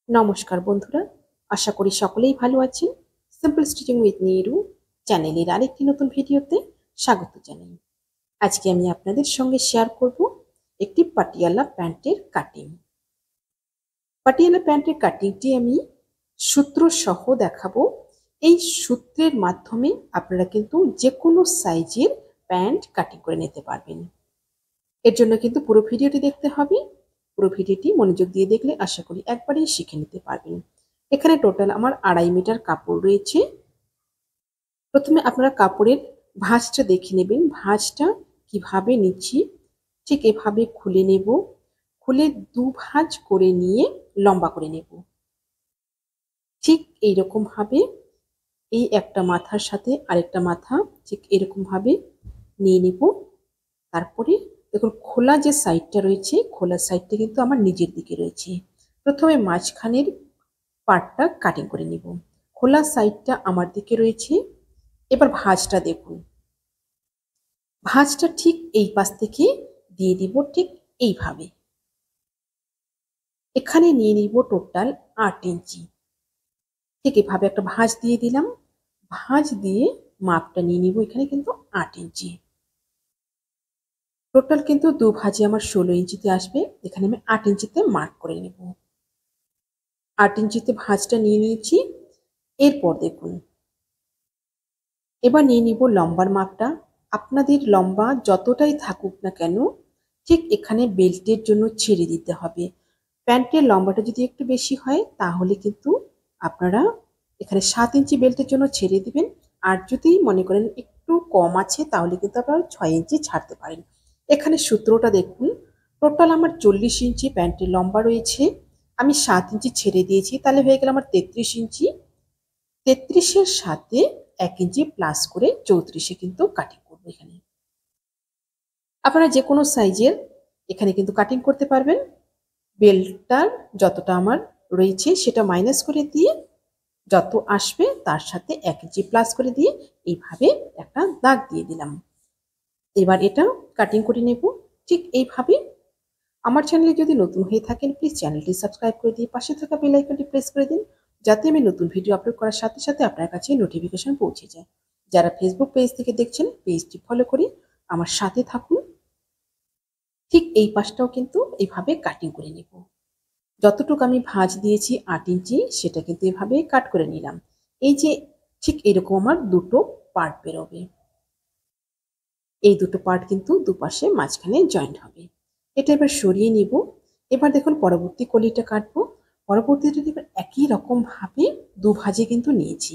নমস্কার বন্ধুরা, আশা করি সকলেই ভালো আছেন। সিম্পল স্টিচিং উইথ নিরু চ্যানেলের আরেকটি নতুন ভিডিওতে স্বাগত জানাই। আজকে আমি আপনাদের সঙ্গে শেয়ার করব একটি পাটিয়ালা প্যান্টের কাটিং। পাটিয়ালা প্যান্টের কাটিংটি আমি সূত্র সহ দেখাবো। এই সূত্রের মাধ্যমে আপনারা কিন্তু যে কোনো সাইজের প্যান্ট কাটিং করে নিতে পারবেন। এর জন্য কিন্তু পুরো ভিডিওটি দেখতে হবে। পুরো ভিডিওটি মনোযোগ দিয়ে দেখলে আশা করি একবারেই শিখে নিতে পারবেন। এখানে টোটাল আমার 2.5 মিটার কাপড় রয়েছে। প্রথমে আপনারা কাপড়ের ভাঁজটা দেখে নেবেন। ভাঁজটা কিভাবে নিচ্ছি, ঠিক এভাবে খুলে নেব। খুলে দু ভাঁজ করে নিয়ে লম্বা করে নেব। ঠিক এইরকম ভাবে এই একটা মাথার সাথে আরেকটা মাথা ঠিক এরকম ভাবে নিয়ে নেব। তারপরে দেখুন খোলা যে সাইডটা রয়েছে, খোলা সাইডটা কিন্তু আমার নিচের দিকে রয়েছে। প্রথমে মাঝখানের পার্টটা কাটিং করে নিব। খোলা সাইডটা আমার দিকে রয়েছে। এবার ভাঁজটা দেখুন, ভাঁজটা ঠিক এই পাশ থেকে দিয়ে দিব ঠিক এইভাবে। এখানে নিয়ে নিব টোটাল 8 ইঞ্চি। ঠিক এভাবে একটা ভাঁজ দিয়ে দিলাম। ভাঁজ দিয়ে মাপটা নিয়ে নিব। এখানে কিন্তু 8 ইঞ্চি। টোটাল কিন্তু দু ভাঁজে আমার 16 ইঞ্চিতে আসবে। এখানে আমি 8 ইঞ্চিতে মার্ক করে নেব। 8 ইঞ্চিতে ভাঁজটা নিয়ে নিয়েছি। এরপর দেখুন, এবার নিয়ে নিব লম্বার মাপটা। আপনাদের লম্বা যতটাই থাকুক না কেন, ঠিক এখানে বেল্টের জন্য ছেড়ে দিতে হবে। প্যান্টের লম্বাটা যদি একটু বেশি হয় তাহলে কিন্তু আপনারা এখানে 7 ইঞ্চি বেল্টের জন্য ছেড়ে দিবেন। আর যদি মনে করেন একটু কম আছে তাহলে কিন্তু আপনারা 6 ইঞ্চি ছাড়তে পারেন। এখানে সূত্রটা দেখুন, টোটাল আমার 40 ইঞ্চি প্যান্টের লম্বা রয়েছে। আমি 7 ইঞ্চি ছেড়ে দিয়েছি, তাহলে হয়ে গেল আমার 33 ইঞ্চি। 33-এর সাথে 1 ইঞ্চি প্লাস করে 34-এ কিন্তু কাটিং করবো। এখানে আপনারা যে কোনো সাইজের এখানে কিন্তু কাটিং করতে পারবেন। বেল্টটার যতটা আমার রয়েছে সেটা মাইনাস করে দিয়ে যত আসবে তার সাথে 1 ইঞ্চি প্লাস করে দিয়ে এইভাবে একটা দাগ দিয়ে দিলাম। এবার এটা কাটিং করে নেব ঠিক এইভাবে। আমার চ্যানেলে যদি নতুন হয়ে থাকেন প্লিজ চ্যানেলটি সাবস্ক্রাইব করে দিয়ে পাশে থাকা বেল আইকনটি প্রেস করে দিন, যাতে আমি নতুন ভিডিও আপলোড করার সাথে সাথে আপনার কাছে নোটিফিকেশন পৌঁছে যায়। যারা ফেসবুক পেজ থেকে দেখছেন পেজটি ফলো করে আমার সাথে থাকুন। ঠিক এই পাশটাও কিন্তু এইভাবে কাটিং করে নেব। যতটুকু আমি ভাঁজ দিয়েছি 8 ইঞ্চি সেটা কিন্তু এভাবে কাট করে নিলাম। এই যে ঠিক এরকম আমার দুটো পার্ট বেরোবে। এই দুটো পার্ট কিন্তু দুপাশে মাঝখানে জয়েন্ট হবে। এটা এবার সরিয়ে নিব। এবার দেখুন পরবর্তী কলিটা কাটবো। পরবর্তীটা দেখুন একই রকম ভাবে দু ভাঁজে কিন্তু নিয়েছি।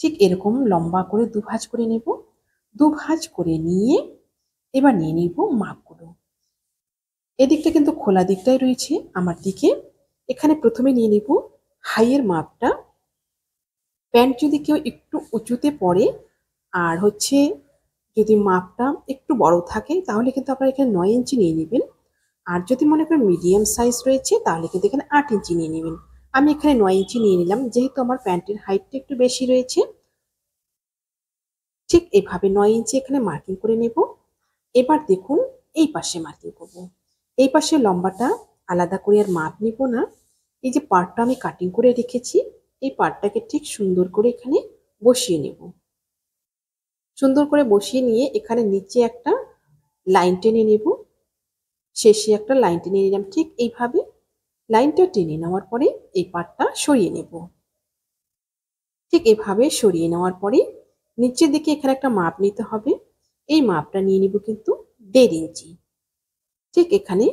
ঠিক এরকম লম্বা করে দু ভাঁজ করে নেব। দু ভাঁজ করে নিয়ে এবার নিয়ে নিব মাপগুলো। এদিকটা কিন্তু খোলা দিকটাই রয়েছে আমার দিকে। এখানে প্রথমে নিয়ে নিব হাইয়ের মাপটা। প্যান্ট যদি কেউ একটু উঁচুতে পরে আর যদি মাপটা একটু বড় থাকে তাহলে কিন্তু আপনারা এখানে 9 ইঞ্চি নিয়ে নেবেন। আর যদি মনে করেন মিডিয়াম সাইজ রয়েছে তাহলে কিন্তু এখানে 8 ইঞ্চি নিয়ে নেবেন। আমি এখানে 9 ইঞ্চি নিয়ে নিলাম যেহেতু আমার প্যান্টের হাইটটা একটু বেশি রয়েছে। ঠিক এভাবে 9 ইঞ্চি এখানে মার্কিং করে নেব। এবার দেখুন এই পাশে মার্কিং করব। এই পাশে লম্বাটা আলাদা করে আর মাপ নিব না। এই যে পার্টটা আমি কাটিং করে রেখেছি এই পার্টটাকে ঠিক সুন্দর করে এখানে বসিয়ে নেব। সুন্দর করে বসিয়ে নিয়ে এখানে নিচে একটা লাইন টেনে নেব। শেষে একটা লাইন টেনে নিলাম ঠিক এইভাবে। লাইনটা টেনে নেওয়ার পরে এই পার্টটা সরিয়ে নেব। ঠিক এভাবে সরিয়ে নেওয়ার পরে নিচের দিকে এখানে একটা মাপ নিতে হবে। এই মাপটা নিয়ে নিব কিন্তু 1.5 ইঞ্চি। ঠিক এখানে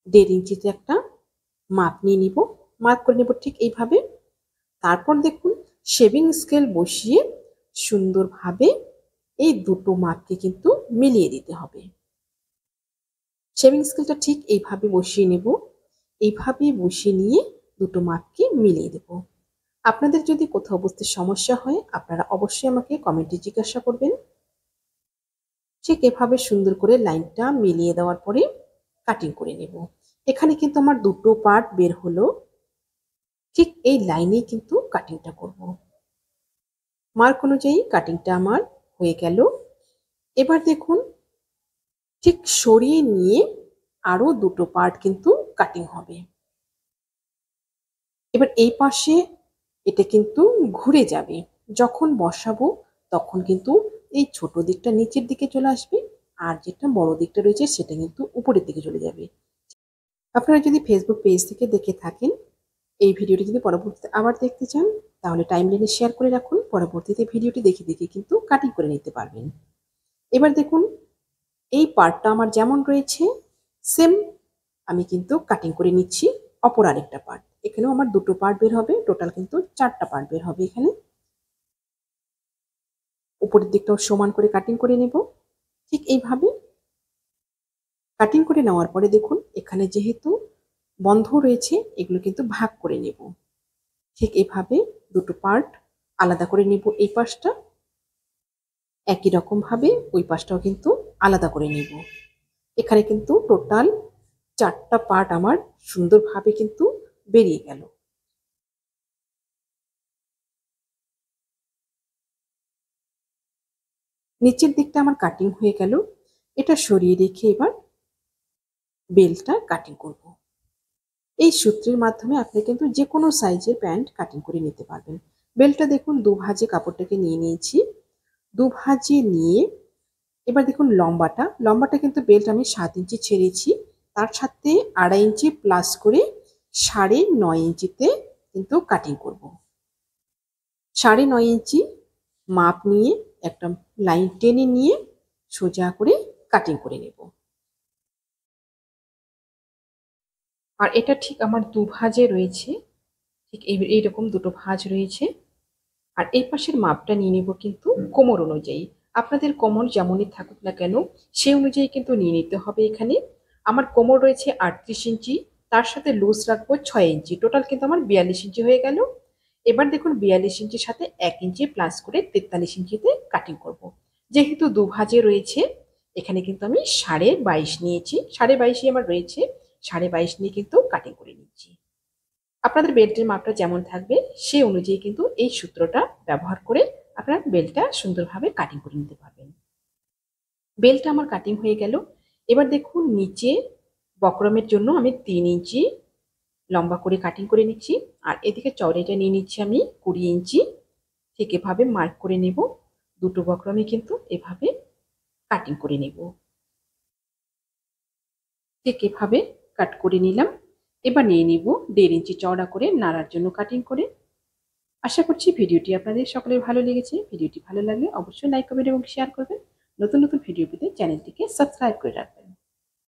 1.5 ইঞ্চিতে একটা মাপ নিয়ে নিব। মার্ক করে নেব ঠিক এইভাবে। তারপর দেখুন শেভিং স্কেল বসিয়ে সুন্দরভাবে এই দুটো মাপকে কিন্তু মিলিয়ে দিতে হবে। শেভিং স্কেলটা ঠিক এইভাবে বসিয়ে নেব। এইভাবে বসিয়ে নিয়ে দুটো মাপকে মিলিয়ে দেব। আপনাদের যদি কোথাও বুঝতে সমস্যা হয় আপনারা অবশ্যই আমাকে কমেন্টে জিজ্ঞাসা করবেন। ঠিক এভাবে সুন্দর করে লাইনটা মিলিয়ে দেওয়ার পরে কাটিং করে নেব। এখানে কিন্তু আমার দুটো পার্ট বের হলো। ঠিক এই লাইনেই কিন্তু কাটিংটা করব। মার্ক অনুযায়ী কাটিংটা আমার হয়ে গেল। এবার দেখুন ঠিক সরিয়ে নিয়ে আরো দুটো পার্ট কিন্তু কাটিং হবে। এবার এই পাশে এটা কিন্তু ঘুরে যাবে। যখন বসাবো তখন কিন্তু এই ছোট দিকটা নিচের দিকে চলে আসবে, আর যেটা বড় দিকটা রয়েছে সেটা কিন্তু উপরের দিকে চলে যাবে। আপনারা যদি ফেসবুক পেজ থেকে দেখে থাকেন, এই ভিডিওটি যদি পরবর্তীতে আবার দেখতে চান তাহলে টাইমলাইনে শেয়ার করে রাখুন, পরবর্তীতে ভিডিওটি দেখে দেখে কিন্তু কাটিং করে নিতে পারবেন। এবার দেখুন এই পার্টটা আমার যেমন রয়েছে সেম আমি কিন্তু কাটিং করে নিচ্ছি অপর আরেকটা পার্ট। এখানেও আমার দুটো পার্ট বের হবে, টোটাল কিন্তু 4টা পার্ট বের হবে এখানে। উপরের দিকটাও সমান করে কাটিং করে নেব। ঠিক এইভাবে কাটিং করে নেওয়ার পরে দেখুন এখানে যেহেতু বন্ধ রয়েছে এগুলো কিন্তু ভাগ করে নেব। ঠিক এভাবে দুটো পার্ট আলাদা করে নেব। এই পাশটা একই রকম ভাবে ওই পাশটাও কিন্তু আলাদা করে নেব। এখানে কিন্তু টোটাল 4টা পার্ট আমার সুন্দরভাবে কিন্তু বেরিয়ে গেল। নিচের দিকটা আমার কাটিং হয়ে গেল। এটা সরিয়ে রেখে এবার বেল্টটা কাটিং করব। এই সূত্রের মাধ্যমে আপনি কিন্তু যে কোনো সাইজের প্যান্ট কাটিং করে নিতে পারবেন। বেল্টটা দেখুন দুভাজে কাপড়টাকে নিয়ে নিয়েছি। দুভাজে নিয়ে এবার দেখুন লম্বাটা কিন্তু বেল্ট আমি 7 ইঞ্চি ছেড়েছি, তার সাথে 2.5 ইঞ্চি প্লাস করে 9.5 ইঞ্চিতে কিন্তু কাটিং করব। 9.5 ইঞ্চি মাপ নিয়ে একটা লাইন টেনে নিয়ে সোজা করে কাটিং করে নেব। আর এটা ঠিক আমার দুভাজে রয়েছে, ঠিক এইরকম দুটো ভাঁজ রয়েছে। আর এই পাশের মাপটা নিয়ে নিব কিন্তু কোমর অনুযায়ী। আপনাদের কোমর যেমনই থাকুক না কেন সেই অনুযায়ী কিন্তু নিয়ে নিতে হবে। এখানে আমার কোমর রয়েছে 38 ইঞ্চি, তার সাথে লুজ রাখবো 6 ইঞ্চি, টোটাল কিন্তু আমার 42 ইঞ্চি হয়ে গেল। এবার দেখুন 42 ইঞ্চির সাথে 1 ইঞ্চি প্লাস করে 43 ইঞ্চিতে কাটিং করব। যেহেতু দুভাজে রয়েছে এখানে কিন্তু আমি 22.5 নিয়েছি, 22.5ই আমার রয়েছে, 22.5 নিয়ে কিন্তু কাটিং করে নিচ্ছি। আপনাদের বেল্টের মাপটা যেমন থাকবে সেই অনুযায়ী কিন্তু এই সূত্রটা ব্যবহার করে আপনারা বেল্টটা সুন্দরভাবে কাটিং করে নিতে পারবেন। বেল্টটা আমার কাটিং হয়ে গেল। এবার দেখুন নিচে বক্রমের জন্য আমি 3 ইঞ্চি লম্বা করে কাটিং করে নিচ্ছি, আর এদিকে চওড়াটা নিয়ে নিচ্ছি আমি 20 ইঞ্চি। ঠিক এভাবে মার্ক করে নেব। দুটো বক্রমে কিন্তু এভাবে কাটিং করে নেব। ঠিক এভাবে কাট করে নিলাম। এবার নিয়ে নিব 1.5 ইঞ্চি চওড়া করে নাড়ার জন্য কাটিং করে। আশা করছি ভিডিওটি আপনাদের সকলের ভালো লেগেছে। ভিডিওটি ভালো লাগলে অবশ্যই লাইক করবেন এবং শেয়ার করবেন। নতুন নতুন ভিডিও পেতে চ্যানেলটিকে সাবস্ক্রাইব করে রাখবেন।